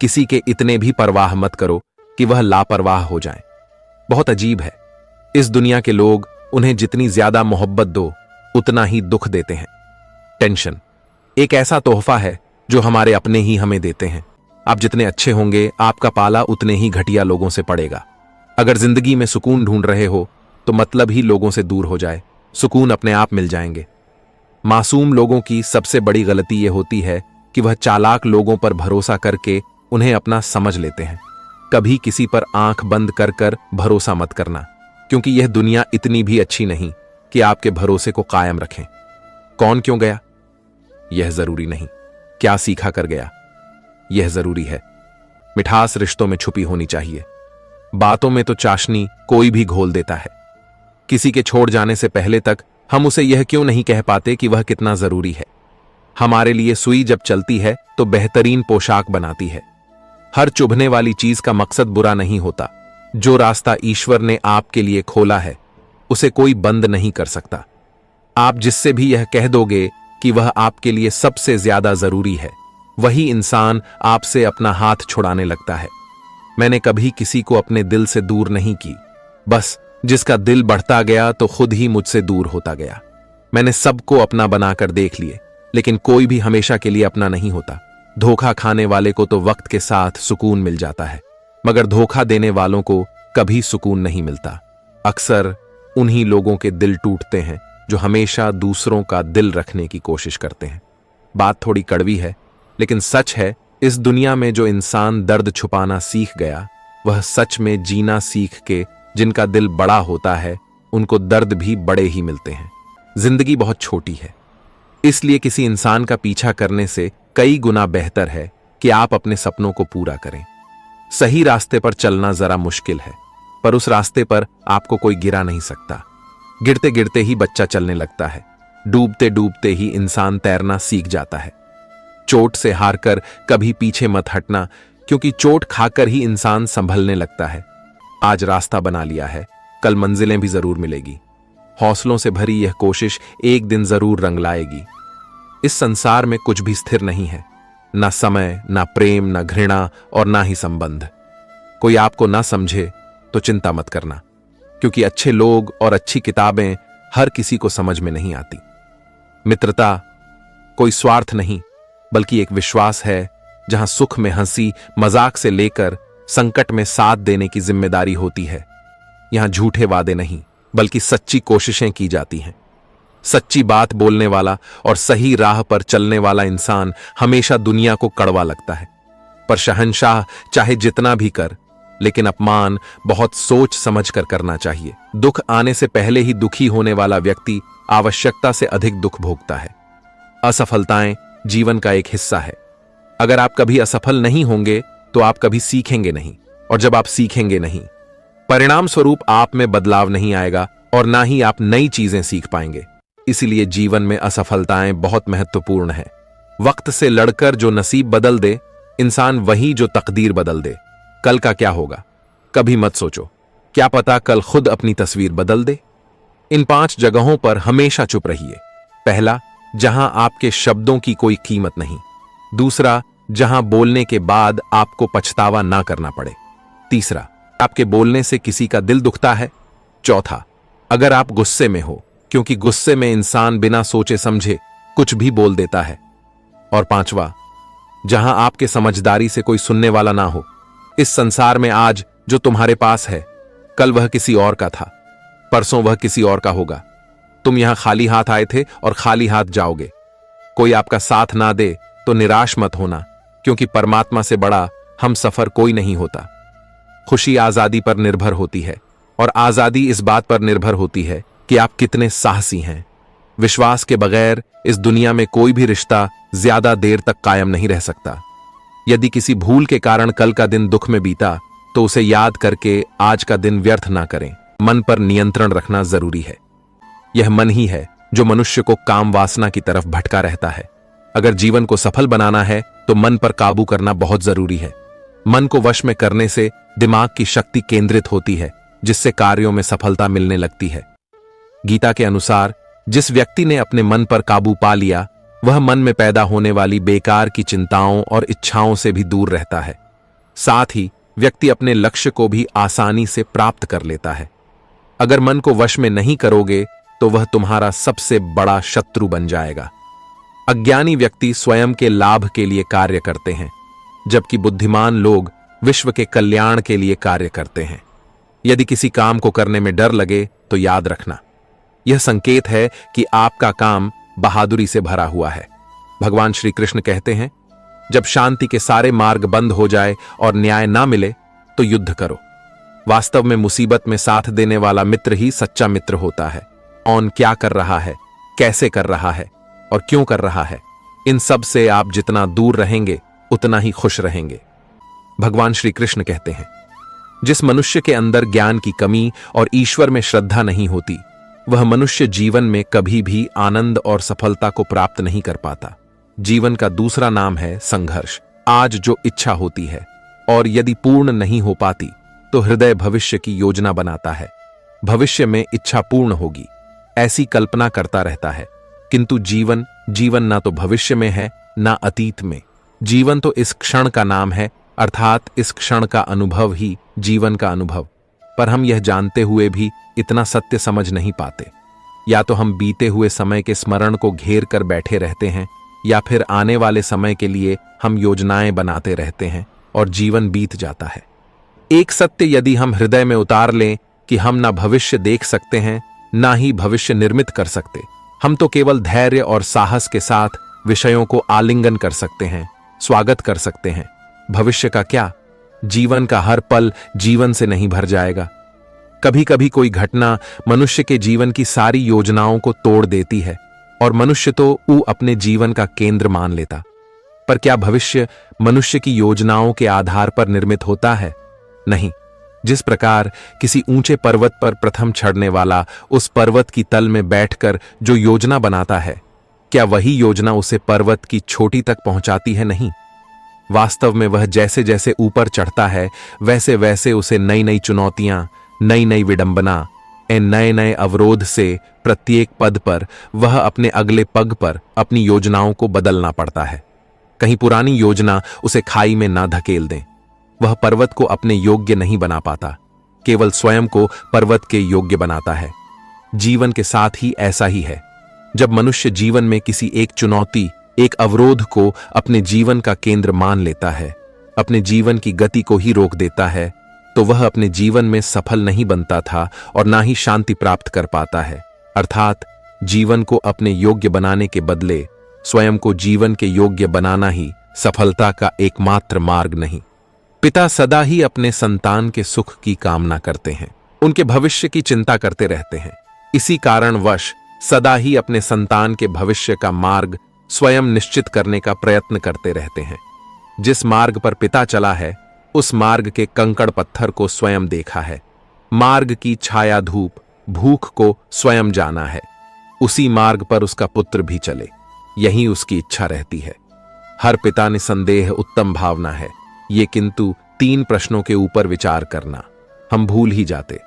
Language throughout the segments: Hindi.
किसी के इतने भी परवाह मत करो कि वह लापरवाह हो जाए। बहुत अजीब है, इस दुनिया के लोग उन्हें जितनी ज्यादा मोहब्बत दो उतना ही दुख देते हैं। टेंशन एक ऐसा तोहफा है जो हमारे अपने ही हमें देते हैं। आप जितने अच्छे होंगे आपका पाला उतने ही घटिया लोगों से पड़ेगा। अगर जिंदगी में सुकून ढूंढ रहे हो तो मतलब ही लोगों से दूर हो जाए, सुकून अपने आप मिल जाएंगे। मासूम लोगों की सबसे बड़ी गलती यह होती है कि वह चालाक लोगों पर भरोसा करके उन्हें अपना समझ लेते हैं। कभी किसी पर आंख बंद कर कर भरोसा मत करना, क्योंकि यह दुनिया इतनी भी अच्छी नहीं कि आपके भरोसे को कायम रखें। कौन क्यों गया यह जरूरी नहीं, क्या सीखा कर गया यह जरूरी है। मिठास रिश्तों में छुपी होनी चाहिए। बातों में तो चाशनी कोई भी घोल देता है। किसी के छोड़ जाने से पहले तक हम उसे यह क्यों नहीं कह पाते कि वह कितना जरूरी है। हमारे लिए सुई जब चलती है तो बेहतरीन पोशाक बनाती है। हर चुभने वाली चीज का मकसद बुरा नहीं होता। जो रास्ता ईश्वर ने आपके लिए खोला है उसे कोई बंद नहीं कर सकता। आप जिससे भी यह कह दोगे कि वह आपके लिए सबसे ज्यादा जरूरी है, वही इंसान आपसे अपना हाथ छुड़ाने लगता है। मैंने कभी किसी को अपने दिल से दूर नहीं की, बस जिसका दिल बढ़ता गया तो खुद ही मुझसे दूर होता गया। मैंने सबको अपना बनाकर देख लिए, लेकिन कोई भी हमेशा के लिए अपना नहीं होता। धोखा खाने वाले को तो वक्त के साथ सुकून मिल जाता है, मगर धोखा देने वालों को कभी सुकून नहीं मिलता। अक्सर उन्हीं लोगों के दिल टूटते हैं जो हमेशा दूसरों का दिल रखने की कोशिश करते हैं। बात थोड़ी कड़वी है, लेकिन सच है, इस दुनिया में जो इंसान दर्द छुपाना सीख गया, वह सच में जीना सीख के जिनका दिल बड़ा होता है उनको दर्द भी बड़े ही मिलते हैं। जिंदगी बहुत छोटी है, इसलिए किसी इंसान का पीछा करने से कई गुना बेहतर है कि आप अपने सपनों को पूरा करें। सही रास्ते पर चलना जरा मुश्किल है, पर उस रास्ते पर आपको कोई गिरा नहीं सकता। गिरते गिरते ही बच्चा चलने लगता है, डूबते डूबते ही इंसान तैरना सीख जाता है। चोट से हारकर कभी पीछे मत हटना, क्योंकि चोट खाकर ही इंसान संभलने लगता है। आज रास्ता बना लिया है, कल मंजिलें भी जरूर मिलेगी। हौसलों से भरी यह कोशिश एक दिन जरूर रंग लाएगी। इस संसार में कुछ भी स्थिर नहीं है, ना समय, ना प्रेम, ना घृणा और ना ही संबंध। कोई आपको ना समझे तो चिंता मत करना, क्योंकि अच्छे लोग और अच्छी किताबें हर किसी को समझ में नहीं आती। मित्रता कोई स्वार्थ नहीं, बल्कि एक विश्वास है जहां सुख में हंसी मजाक से लेकर संकट में साथ देने की जिम्मेदारी होती है। यहां झूठे वादे नहीं, बल्कि सच्ची कोशिशें की जाती हैं। सच्ची बात बोलने वाला और सही राह पर चलने वाला इंसान हमेशा दुनिया को कड़वा लगता है। पर शहंशाह चाहे जितना भी कर, लेकिन अपमान बहुत सोच समझ कर करना चाहिए। दुख आने से पहले ही दुखी होने वाला व्यक्ति आवश्यकता से अधिक दुख भोगता है। असफलताएं जीवन का एक हिस्सा है। अगर आप कभी असफल नहीं होंगे तो आप कभी सीखेंगे नहीं, और जब आप सीखेंगे नहीं, परिणाम स्वरूप आप में बदलाव नहीं आएगा और ना ही आप नई चीजें सीख पाएंगे। इसीलिए जीवन में असफलताएं बहुत महत्वपूर्ण है। वक्त से लड़कर जो नसीब बदल दे, इंसान वही जो तकदीर बदल दे। कल का क्या होगा कभी मत सोचो, क्या पता कल खुद अपनी तस्वीर बदल दे। इन 5 जगहों पर हमेशा चुप रहिए। पहला, जहां आपके शब्दों की कोई कीमत नहीं। दूसरा, जहां बोलने के बाद आपको पछतावा ना करना पड़े। तीसरा, आपके बोलने से किसी का दिल दुखता है। चौथा, अगर आप गुस्से में हो, क्योंकि गुस्से में इंसान बिना सोचे समझे कुछ भी बोल देता है। और पांचवा, जहां आपके समझदारी से कोई सुनने वाला ना हो। इस संसार में आज जो तुम्हारे पास है, कल वह किसी और का था, परसों वह किसी और का होगा। तुम यहां खाली हाथ आए थे और खाली हाथ जाओगे। कोई आपका साथ ना दे तो निराश मत होना, क्योंकि परमात्मा से बड़ा हम सफर कोई नहीं होता। खुशी आजादी पर निर्भर होती है, और आजादी इस बात पर निर्भर होती है कि आप कितने साहसी हैं। विश्वास के बगैर इस दुनिया में कोई भी रिश्ता ज्यादा देर तक कायम नहीं रह सकता। यदि किसी भूल के कारण कल का दिन दुख में बीता, तो उसे याद करके आज का दिन व्यर्थ ना करें। मन पर नियंत्रण रखना जरूरी है। यह मन ही है जो मनुष्य को काम वासना की तरफ भटका रहता है। अगर जीवन को सफल बनाना है तो मन पर काबू करना बहुत जरूरी है। मन को वश में करने से दिमाग की शक्ति केंद्रित होती है, जिससे कार्यों में सफलता मिलने लगती है। गीता के अनुसार जिस व्यक्ति ने अपने मन पर काबू पा लिया, वह मन में पैदा होने वाली बेकार की चिंताओं और इच्छाओं से भी दूर रहता है। साथ ही व्यक्ति अपने लक्ष्य को भी आसानी से प्राप्त कर लेता है। अगर मन को वश में नहीं करोगे तो वह तुम्हारा सबसे बड़ा शत्रु बन जाएगा। अज्ञानी व्यक्ति स्वयं के लाभ के लिए कार्य करते हैं, जबकि बुद्धिमान लोग विश्व के कल्याण के लिए कार्य करते हैं। यदि किसी काम को करने में डर लगे तो याद रखना, यह संकेत है कि आपका काम बहादुरी से भरा हुआ है। भगवान श्री कृष्ण कहते हैं, जब शांति के सारे मार्ग बंद हो जाए और न्याय ना मिले तो युद्ध करो। वास्तव में मुसीबत में साथ देने वाला मित्र ही सच्चा मित्र होता है। कौन क्या कर रहा है, कैसे कर रहा है और क्यों कर रहा है, इन सब से आप जितना दूर रहेंगे उतना ही खुश रहेंगे। भगवान श्री कृष्ण कहते हैं, जिस मनुष्य के अंदर ज्ञान की कमी और ईश्वर में श्रद्धा नहीं होती, वह मनुष्य जीवन में कभी भी आनंद और सफलता को प्राप्त नहीं कर पाता। जीवन का दूसरा नाम है संघर्ष। आज जो इच्छा होती है और यदि पूर्ण नहीं हो पाती तो हृदय भविष्य की योजना बनाता है। भविष्य में इच्छा पूर्ण होगी ऐसी कल्पना करता रहता है, किंतु जीवन ना तो भविष्य में है ना अतीत में। जीवन तो इस क्षण का नाम है, अर्थात इस क्षण का अनुभव ही जीवन का अनुभव। पर हम यह जानते हुए भी इतना सत्य समझ नहीं पाते। या तो हम बीते हुए समय के स्मरण को घेर कर बैठे रहते हैं, या फिर आने वाले समय के लिए हम योजनाएं बनाते रहते हैं और जीवन बीत जाता है। एक सत्य यदि हम हृदय में उतार लें कि हम ना भविष्य देख सकते हैं, ना ही भविष्य निर्मित कर सकते। हम तो केवल धैर्य और साहस के साथ विषयों को आलिंगन कर सकते हैं, स्वागत कर सकते हैं। भविष्य का क्या, जीवन का हर पल जीवन से नहीं भर जाएगा। कभी कभी कोई घटना मनुष्य के जीवन की सारी योजनाओं को तोड़ देती है और मनुष्य तो अपने जीवन का केंद्र मान लेता। पर क्या भविष्य मनुष्य की योजनाओं के आधार पर निर्मित होता है? नहीं। जिस प्रकार किसी ऊंचे पर्वत पर प्रथम चढ़ने वाला उस पर्वत की तल में बैठकर जो योजना बनाता है, क्या वही योजना उसे पर्वत की चोटी तक पहुंचाती है? नहीं। वास्तव में वह जैसे जैसे ऊपर चढ़ता है वैसे वैसे उसे नई नई चुनौतियां, नई नई विडंबना, नए नए अवरोध से प्रत्येक पद पर वह अपने अगले पग पर अपनी योजनाओं को बदलना पड़ता है। कहीं पुरानी योजना उसे खाई में ना धकेल दें। वह पर्वत को अपने योग्य नहीं बना पाता, केवल स्वयं को पर्वत के योग्य बनाता है। जीवन के साथ ही ऐसा ही है। जब मनुष्य जीवन में किसी एक चुनौती, एक अवरोध को अपने जीवन का केंद्र मान लेता है, अपने जीवन की गति को ही रोक देता है, तो वह अपने जीवन में सफल नहीं बनता था और ना ही शांति प्राप्त कर पाता है। अर्थात जीवन को अपने योग्य बनाने के बदले स्वयं को जीवन के योग्य बनाना ही सफलता का एकमात्र मार्ग नहीं। पिता सदा ही अपने संतान के सुख की कामना करते हैं, उनके भविष्य की चिंता करते रहते हैं। इसी कारणवश सदा ही अपने संतान के भविष्य का मार्ग स्वयं निश्चित करने का प्रयत्न करते रहते हैं। जिस मार्ग पर पिता चला है उस मार्ग के कंकड़ पत्थर को स्वयं देखा है, मार्ग की छाया धूप भूख को स्वयं जाना है। उसी मार्ग पर उसका पुत्र भी चले, यही उसकी इच्छा रहती है। हर पिता निसंदेह उत्तम भावना है ये, किंतु 3 प्रश्नों के ऊपर विचार करना हम भूल ही जाते।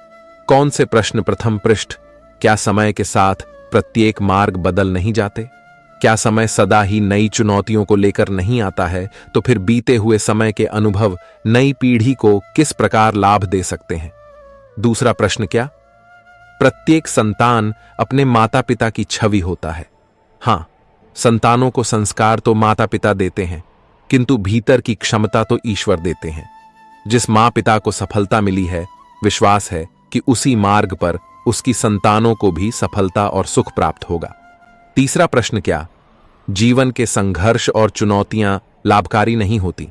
कौन से प्रश्न? प्रथम पृष्ठ, क्या समय के साथ प्रत्येक मार्ग बदल नहीं जाते? क्या समय सदा ही नई चुनौतियों को लेकर नहीं आता है? तो फिर बीते हुए समय के अनुभव नई पीढ़ी को किस प्रकार लाभ दे सकते हैं? दूसरा प्रश्न, क्या प्रत्येक संतान अपने माता पिता की छवि होता है? हां, संतानों को संस्कार तो माता पिता देते हैं, किंतु भीतर की क्षमता तो ईश्वर देते हैं। जिस मां पिता को सफलता मिली है, विश्वास है कि उसी मार्ग पर उसकी संतानों को भी सफलता और सुख प्राप्त होगा। तीसरा प्रश्न, क्या जीवन के संघर्ष और चुनौतियां लाभकारी नहीं होती?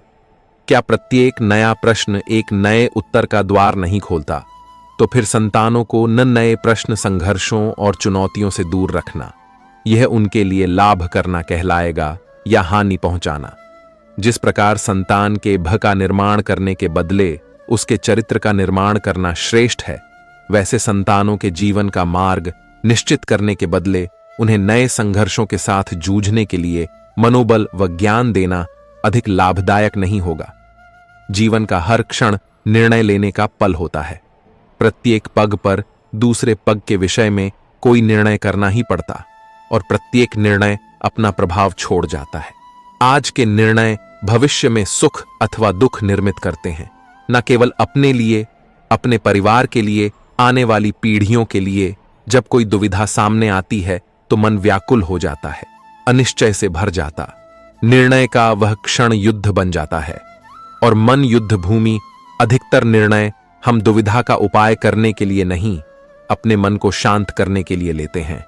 क्या प्रत्येक नया प्रश्न एक नए उत्तर का द्वार नहीं खोलता? तो फिर संतानों को न नए प्रश्न, संघर्षों और चुनौतियों से दूर रखना, यह उनके लिए लाभ करना कहलाएगा या हानि पहुंचाना? जिस प्रकार संतान के भय का निर्माण करने के बदले उसके चरित्र का निर्माण करना श्रेष्ठ है, वैसे संतानों के जीवन का मार्ग निश्चित करने के बदले उन्हें नए संघर्षों के साथ जूझने के लिए मनोबल व ज्ञान देना अधिक लाभदायक नहीं होगा। जीवन का हर क्षण निर्णय लेने का पल होता है। प्रत्येक पग पर दूसरे पग के विषय में कोई निर्णय करना ही पड़ता और प्रत्येक निर्णय अपना प्रभाव छोड़ जाता है। आज के निर्णय भविष्य में सुख अथवा दुख निर्मित करते हैं, न केवल अपने लिए, अपने परिवार के लिए, आने वाली पीढ़ियों के लिए। जब कोई दुविधा सामने आती है तो मन व्याकुल हो जाता है, अनिश्चय से भर जाता। निर्णय का वह क्षण युद्ध बन जाता है और मन युद्ध भूमि। अधिकतर निर्णय हम दुविधा का उपाय करने के लिए नहीं, अपने मन को शांत करने के लिए लेते हैं।